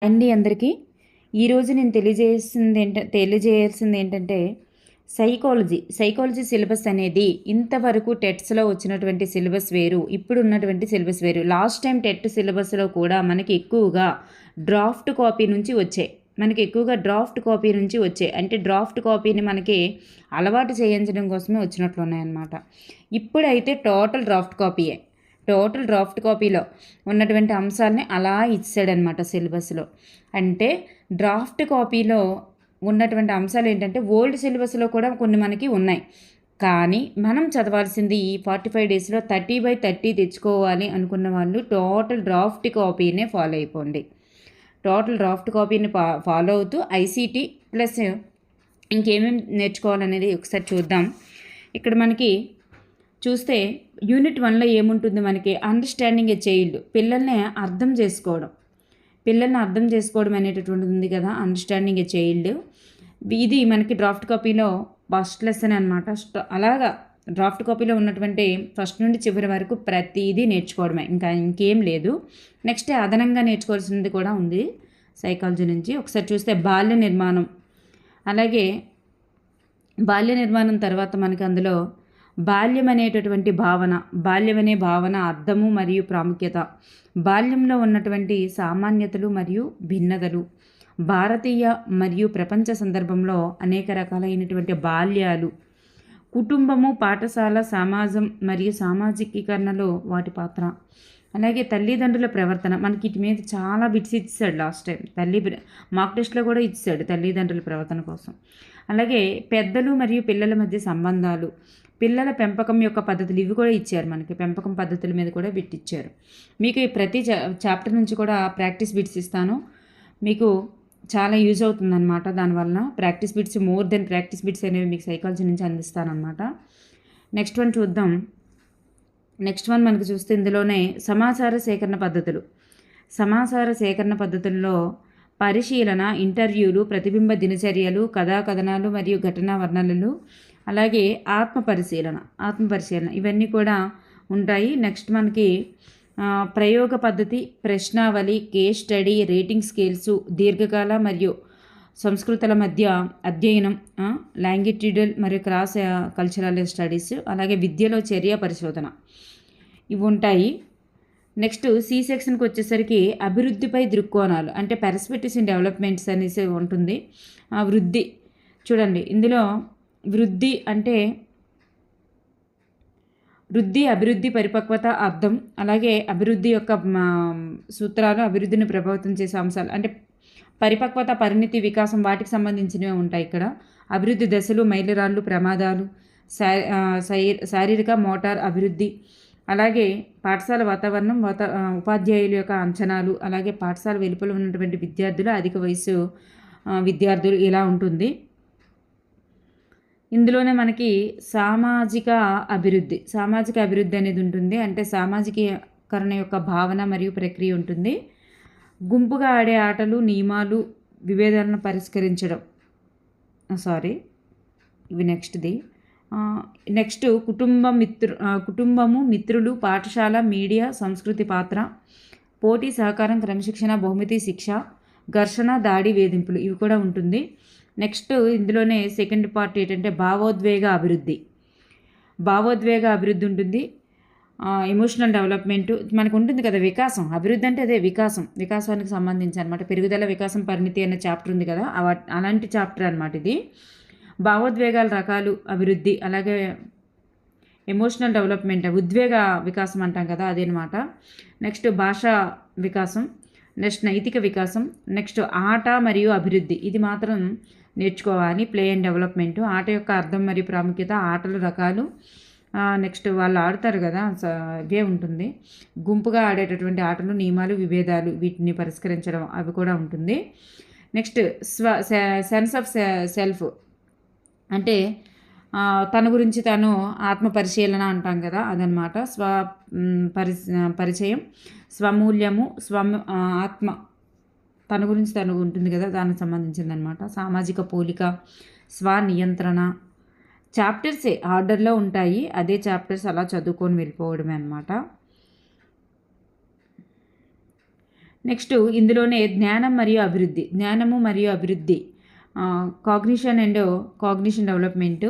అండి అందరికీ ఈరోజు నేను తెలియజేయాల్సింది ఏంటంటే సైకాలజీ సిలబస్ అనేది ఇంతవరకు టెట్స్లో వచ్చినటువంటి సిలబస్ వేరు, ఇప్పుడు ఉన్నటువంటి సిలబస్ వేరు. లాస్ట్ టైం టెట్ సిలబస్లో కూడా మనకి ఎక్కువగా డ్రాఫ్ట్ కాపీ నుంచి వచ్చాయి. అంటే డ్రాఫ్ట్ కాపీని మనకి అలవాటు చేయించడం కోసమే వచ్చినట్లు ఉన్నాయన్నమాట. ఇప్పుడైతే టోటల్ డ్రాఫ్ట్ కాపీలో ఉన్నటువంటి అంశాలని అలా ఇచ్చాడనమాట సిలబస్లో. అంటే డ్రాఫ్ట్ కాపీలో ఉన్నటువంటి అంశాలు ఏంటంటే ఓల్డ్ సిలబస్లో కూడా కొన్ని మనకి ఉన్నాయి. కానీ మనం చదవాల్సింది ఈ 45 డేస్లో 30/30 తెచ్చుకోవాలి అనుకున్న వాళ్ళు టోటల్ డ్రాఫ్ట్ కాపీనే ఫాలో అయిపోండి. టోటల్ డ్రాఫ్ట్ కాపీని ఫాలో అవుతూ ఐసీటీ ప్లస్ ఇంకేమేమి నేర్చుకోవాలనేది ఒకసారి చూద్దాం. ఇక్కడ మనకి చూస్తే యూనిట్ 1లో ఏముంటుంది, మనకి అండర్స్టాండింగ్ ఏ చైల్డ్, పిల్లల్ని అర్థం చేసుకోవడం అనేటటువంటిది ఉంది కదా, అండర్స్టాండింగ్ ఏ చైల్డ్. ఇది మనకి డ్రాఫ్ట్ కాపీలో ఫస్ట్ లెసన్ అనమాట. అలాగా డ్రాఫ్ట్ కాపీలో ఉన్నటువంటి ఫస్ట్ నుండి చివరి వరకు ప్రతిదీ నేర్చుకోవడమే, ఇంకేం లేదు. నెక్స్ట్ అదనంగా నేర్చుకోవాల్సింది కూడా ఉంది సైకాలజీ నుంచి. ఒకసారి చూస్తే బాల్య నిర్మాణం తర్వాత మనకి అందులో బాల్యం అనే భావన అర్థము మరియు ప్రాముఖ్యత, బాల్యంలో ఉన్నటువంటి సామాన్యతలు మరియు భిన్నతలు, భారతీయ మరియు ప్రపంచ సందర్భంలో అనేక రకాలైనటువంటి బాల్యాలు, కుటుంబము, పాఠశాల, సమాజం మరియు సామాజికీకరణలో వాటి పాత్ర, అలాగే తల్లిదండ్రుల ప్రవర్తన. మనకి ఇటు మీద చాలా బిట్స్ ఇచ్చాడు లాస్ట్ టైం, మాక్ టెస్ట్లో కూడా ఇచ్చాడు తల్లిదండ్రుల ప్రవర్తన కోసం. అలాగే పెద్దలు మరియు పిల్లల మధ్య సంబంధాలు, పిల్లల పెంపకం యొక్క పద్ధతులు, ఇవి కూడా ఇచ్చారు మనకి. పెంపకం పద్ధతుల మీద కూడా బిట్ ఇచ్చారు. మీకు ప్రతి చాప్టర్ నుంచి కూడా ప్రాక్టీస్ బిట్స్ ఇస్తాను, మీకు చాలా యూజ్ అవుతుందన్నమాట. దానివల్ల ప్రాక్టీస్ బిట్స్ అనేవి మీకు సైకాలజీ నుంచి అందిస్తానమాట. నెక్స్ట్ వన్ చూద్దాం. నెక్స్ట్ వన్ మనకు చూస్తే ఇందులోనే సమాచార సేకరణ పద్ధతుల్లో పరిశీలన, ఇంటర్వ్యూలు, ప్రతిబింబ దినచర్యలు, కథనాలు మరియు ఘటనా వర్ణనలు, అలాగే ఆత్మ పరిశీలన ఇవన్నీ కూడా ఉంటాయి. నెక్స్ట్ మనకి ప్రయోగ పద్ధతి, ప్రశ్నావళి, కేస్ స్టడీ, రేటింగ్ స్కేల్స్, దీర్ఘకాల మరియు సంస్కృతుల మధ్య అధ్యయనం, లాంగిట్యూడల్ మరియు క్రాస్ కల్చరల్ స్టడీస్, అలాగే విద్యలో చర్య పరిశోధన, ఇవి ఉంటాయి. నెక్స్ట్ సి సెక్షన్కి వచ్చేసరికి అభివృద్ధిపై దృక్కోణాలు, అంటే పర్స్పెక్టివ్స్ ఇన్ డెవలప్మెంట్స్ అనేసి ఉంటుంది. వృద్ధి చూడండి, ఇందులో వృద్ధి అంటే అభివృద్ధి, పరిపక్వత, అర్థం, అలాగే అభివృద్ధి యొక్క సూత్రాలు, అభివృద్ధిని ప్రభావితం చేసే అంశాలు, అంటే పరిపక్వత, పరిణితి, వికాసం, వాటికి సంబంధించినవి ఉంటాయి ఇక్కడ. అభివృద్ధి దశలు, మైలురాళ్ళు, ప్రమాదాలు, శారీరక మోటార్ అభివృద్ధి, అలాగే పాఠశాల వాతావరణం, ఉపాధ్యాయుల యొక్క అంచనాలు, అలాగే పాఠశాల వెలుపల ఉన్నటువంటి విద్యార్థులు, అధిక వయసు విద్యార్థులు, ఇలా ఉంటుంది. ఇందులోనే మనకి సామాజిక అభివృద్ధి అనేది ఉంటుంది. అంటే సామాజికీకరణ యొక్క భావన మరియు ప్రక్రియ ఉంటుంది. గుంపుగా ఆడే ఆటలు, నియమాలు, విభేదాలను పరిష్కరించడం, ఇవి నెక్స్ట్ కుటుంబము, మిత్రులు, పాఠశాల, మీడియా, సంస్కృతి పాత్ర, పోటీ, సహకారం, క్రమశిక్షణ, బహుమతి, శిక్ష, ఘర్షణ, దాడి, వేధింపులు, ఇవి కూడా ఉంటుంది. నెక్స్ట్ ఇందులోనే సెకండ్ పార్ట్ ఏంటంటే భావోద్వేగ అభివృద్ధి ఉంటుంది. ఎమోషనల్ డెవలప్మెంట్ మనకు ఉంటుంది కదా, వికాసం. అభివృద్ధి అంటే అదే వికాసానికి సంబంధించి అనమాట. పెరుగుదల, వికాసం, పరిణితి అనే చాప్టర్ ఉంది కదా, అలాంటి చాప్టర్ అనమాట ఇది. భావోద్వేగాల రకాలు, అభివృద్ధి, అలాగే ఎమోషనల్ డెవలప్మెంట్, ఉద్వేగ వికాసం అంటాం కదా, అదేనమాట. నెక్స్ట్ భాషా వికాసం, నెక్స్ట్ నైతిక వికాసం, నెక్స్ట్ ఆట మరియు అభివృద్ధి, ఇది మాత్రం నేర్చుకోవాలి. ప్లే అండ్ డెవలప్మెంట్, ఆట యొక్క అర్థం మరియు ప్రాముఖ్యత, ఆటల రకాలు, నెక్స్ట్ వాళ్ళు ఆడతారు కదా, ఇవే ఉంటుంది. గుంపుగా ఆడేటటువంటి ఆటలు, నియమాలు, విభేదాలు, వీటిని పరిష్కరించడం, అవి కూడా ఉంటుంది. నెక్స్ట్ సెన్స్ ఆఫ్ సెల్ఫ్, అంటే తన గురించి తను ఆత్మ పరిశీలన అంటాం కదా, అదనమాట. పరిచయం, స్వమూల్యము, ఆత్మ, తన గురించి తను ఉంటుంది కదా, దానికి సంబంధించింది అనమాట. సామాజిక పోలిక, స్వనియంత్రణ, చాప్టర్సే ఆర్డర్లో ఉంటాయి, అదే చాప్టర్స్ అలా చదువుకొని వెళ్ళిపోవడమే అనమాట. నెక్స్ట్ ఇందులోనే జ్ఞానము మరియు అభివృద్ధి కాగ్నిషన్ డెవలప్మెంటు,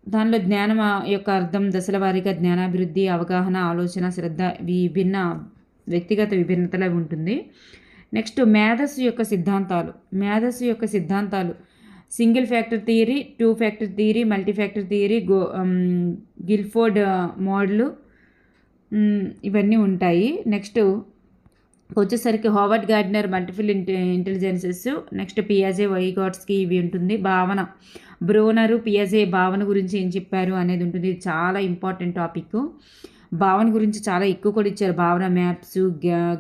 దానిలో జ్ఞానం యొక్క అర్థం, దశల వారీగా జ్ఞానాభివృద్ధి, అవగాహన, ఆలోచన, శ్రద్ధ, విభిన్న వ్యక్తిగత విభిన్నతలు ఉంటుంది. నెక్స్ట్ మేధస్సు యొక్క సిద్ధాంతాలు single factor theory, 2 factor theory, multi factor theory, Guilford model, ఇవన్నీ ఉంటాయి. నెక్స్ట్ వచ్చేసరికి Howard Gardner multiple intelligences, next పియాజే, వైగాట్స్కి ఇవి ఉంటుంది. భావన బ్రోనరు, పియాజే భావన గురించి ఏం చెప్పారు అనేది ఉంటుంది. ఇది చాలా ఇంపార్టెంట్ టాపిక్. భావన గురించి చాలా ఎక్కువ కూడా ఇచ్చారు. భావన మ్యాప్స్,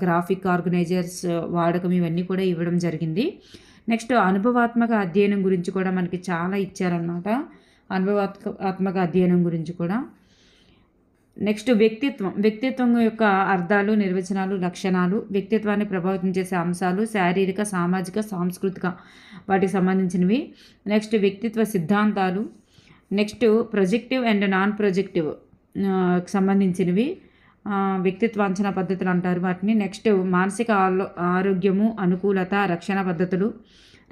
గ్రాఫిక్ ఆర్గనైజర్స్ వాడకం ఇవన్నీ కూడా ఇవ్వడం జరిగింది. నెక్స్ట్ అనుభవాత్మక అధ్యయనం గురించి కూడా మనకి చాలా ఇచ్చారన్నమాట. అనుభవాత్మక అధ్యయనం గురించి కూడా. నెక్స్ట్ వ్యక్తిత్వం యొక్క అర్థాలు, నిర్వచనాలు, లక్షణాలు, వ్యక్తిత్వాన్ని ప్రభావితం చేసే అంశాలు, శారీరక, సామాజిక, సాంస్కృతిక వాటికి సంబంధించినవి. నెక్స్ట్ వ్యక్తిత్వ సిద్ధాంతాలు. Next projective and non projective సంబంధించినవి వ్యక్తిత్వ అంచనా పద్ధతులు అంటారు వాటిని. నెక్స్ట్ మానసిక ఆరోగ్యము, అనుకూలత, రక్షణ పద్ధతులు,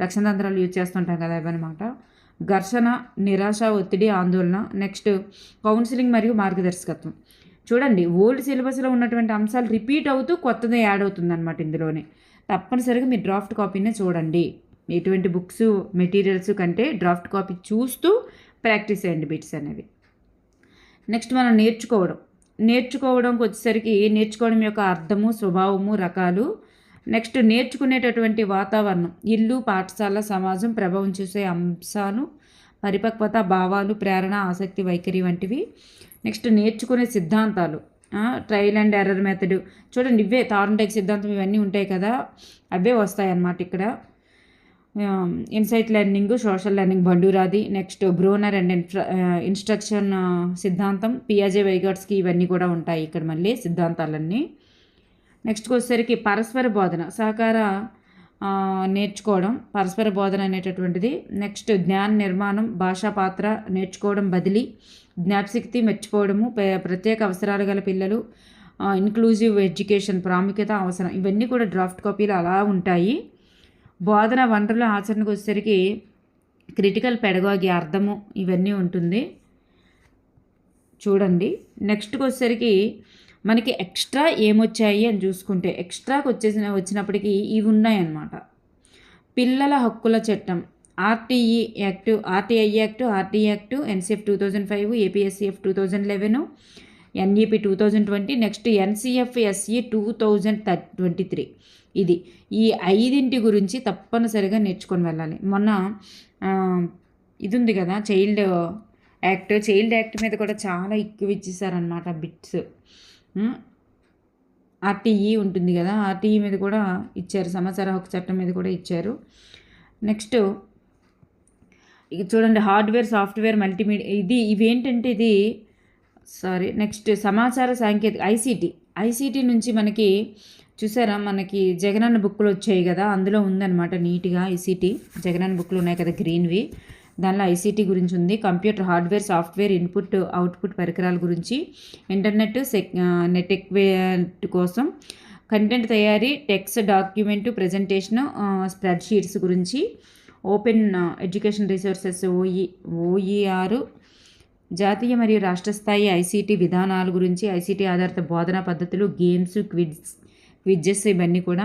రక్షణ తంత్రాలు యూజ్ చేస్తుంటాం కదా ఇవన్నమాట. ఘర్షణ, నిరాశ, ఒత్తిడి, ఆందోళన. నెక్స్ట్ కౌన్సిలింగ్ మరియు మార్గదర్శకత్వం. చూడండి, ఓల్డ్ సిలబస్లో ఉన్నటువంటి అంశాలు రిపీట్ అవుతూ కొత్తది యాడ్ అవుతుంది అనమాట ఇందులోనే. తప్పనిసరిగా మీరు డ్రాఫ్ట్ కాపీనే చూడండి. ఎటువంటి బుక్స్ మెటీరియల్స్ కంటే డ్రాఫ్ట్ కాపీ చూస్తూ ప్రాక్టీస్ చేయండి బిట్స్ అనేవి. నెక్స్ట్ మనం నేర్చుకోవడంకి వచ్చేసరికి నేర్చుకోవడం యొక్క అర్థము, స్వభావము, రకాలు. నెక్స్ట్ నేర్చుకునేటటువంటి వాతావరణం, ఇల్లు, పాఠశాల, సమాజం, ప్రభావం చూసే అంశాలు, పరిపక్వత, భావాలు, ప్రేరణ, ఆసక్తి, వైఖరి వంటివి. నెక్స్ట్ నేర్చుకునే సిద్ధాంతాలు, ట్రయల్ అండ్ ఎర్రర్ మెథడ్. చూడండి, ఇవే థార్న్డైక్ సిద్ధాంతం ఇవన్నీ ఉంటాయి కదా, అవే వస్తాయి అన్నమాట ఇక్కడ. ఇన్సైట్ లెర్నింగ్, సోషల్ లెర్నింగ్ బండూరాది. నెక్స్ట్ బ్రోనర్ అండ్ ఇన్స్ట్రక్షన్ సిద్ధాంతం, పియాజే, వైగాట్స్కి ఇవన్నీ కూడా ఉంటాయి ఇక్కడ మళ్ళీ సిద్ధాంతాలన్నీ. నెక్స్ట్ వచ్చేసరికి పరస్పర బోధన, సహకార నేర్చుకోవడం, పరస్పర బోధన అనేటటువంటిది. నెక్స్ట్ జ్ఞాన నిర్మాణం, భాషా పాత్ర, నేర్చుకోవడం, బదిలీ, జ్ఞాపశక్తి, మర్చిపోవడము, ప్రత్యేక అవసరాలు గల పిల్లలు, ఇన్క్లూజివ్ ఎడ్యుకేషన్, ప్రాముఖ్యత, అవసరం. ఇవన్నీ కూడా డ్రాఫ్ట్ కాపీలు అలా ఉంటాయి. బోధన వనరుల ఆచరణకు వచ్చేసరికి క్రిటికల్ పెడగాగి, అర్థము, ఇవన్నీ ఉంటుంది చూడండి. నెక్స్ట్కి వచ్చేసరికి మనకి ఎక్స్ట్రా ఏమొచ్చాయి అని చూసుకుంటే, ఎక్స్ట్రాకి వచ్చినప్పటికీ ఇవి ఉన్నాయన్నమాట. పిల్లల హక్కుల చట్టం, RTI act, RT act, NCF 2005, APSCF 2011, NEP 2020, next NCF SE 2023. ఇది ఈ 5 గురించి తప్పనిసరిగా నేర్చుకొని వెళ్ళాలి. మొన్న ఇది ఉంది కదా చైల్డ్ యాక్ట్ మీద కూడా చాలా ఎక్కువ ఇచ్చేసారనమాట బిట్స్. ఆర్టీఈ ఉంటుంది కదా, ఆర్టీఈ మీద కూడా ఇచ్చారు, సమాచార హక్కు చట్టం మీద కూడా ఇచ్చారు. నెక్స్ట్ ఇది చూడండి, హార్డ్వేర్, సాఫ్ట్వేర్, మల్టీమీడియా, ఇవేంటంటే నెక్స్ట్ సమాచార సాంకేతిక, ఐసీటీ నుంచి మనకి చూసారా, మనకి జగనన్న బుక్లు వచ్చాయి కదా, అందులో ఉందన్నమాట నీట్గా ఐసీటీ. జగనన్న బుక్లు ఉన్నాయి కదా గ్రీన్వి, దానిలో ఐసీటీ గురించి ఉంది. Computer, hardware, software, input, output పరికరాల గురించి, ఇంటర్నెట్, నెట్వర్క్ కోసం, కంటెంట్ తయారీ, టెక్స్ట్, డాక్యుమెంట్, ప్రజెంటేషన్, స్ప్రెడ్షీట్స్ గురించి, ఓపెన్ ఎడ్యుకేషన్ రిసోర్సెస్, ఓఈఆర్, జాతీయ మరియు రాష్ట్ర స్థాయి ఐసీటీ విధానాల గురించి, ఐసీటీ ఆధారిత బోధనా పద్ధతులు, గేమ్స్, క్విజ్జెస్, ఇవన్నీ కూడా.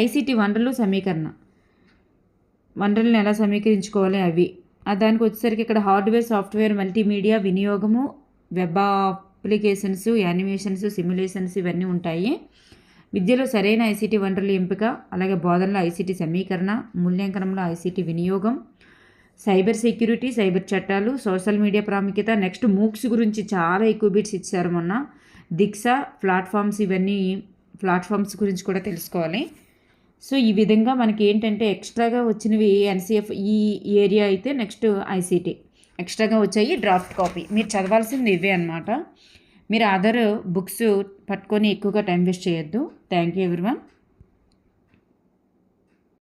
ఐసీటీ వనరులు, సమీకరణ, వనరులను ఎలా సమీకరించుకోవాలి అవి. దానికి వచ్చేసరికి ఇక్కడ హార్డ్వేర్, సాఫ్ట్వేర్, మల్టీమీడియా, వినియోగము, వెబ్ అప్లికేషన్స్, యానిమేషన్స్, సిమ్యులేషన్స్, ఇవన్నీ ఉంటాయి. విద్యలో సరైన ఐసీటీ వనరుల ఎంపిక, అలాగే బోధనలో ఐసీటీ సమీకరణ, మూల్యాంకనంలో ఐసీటీ వినియోగం, సైబర్ సెక్యూరిటీ, సైబర్ చట్టాలు, సోషల్ మీడియా ప్రాముఖ్యత. నెక్స్ట్ మూక్స్ గురించి చాలా ఎక్కువ బిట్స్ ఇచ్చారు మొన్న. దీక్ష, ప్లాట్ఫామ్స్ గురించి కూడా తెలుసుకోవాలి. సో ఈ విధంగా మనకి ఏంటంటే ఎక్స్ట్రాగా వచ్చినవి ఎన్సిఎఫ్ ఈ ఏరియా అయితే, నెక్స్ట్ ఐసీటీ ఎక్స్ట్రాగా వచ్చాయి. డ్రాఫ్ట్ కాపీ మీరు చదవాల్సింది ఇవే అనమాట. మీరు అదర్ బుక్స్ పట్టుకొని ఎక్కువగా టైం వేస్ట్ చేయొద్దు. Thank you everyone.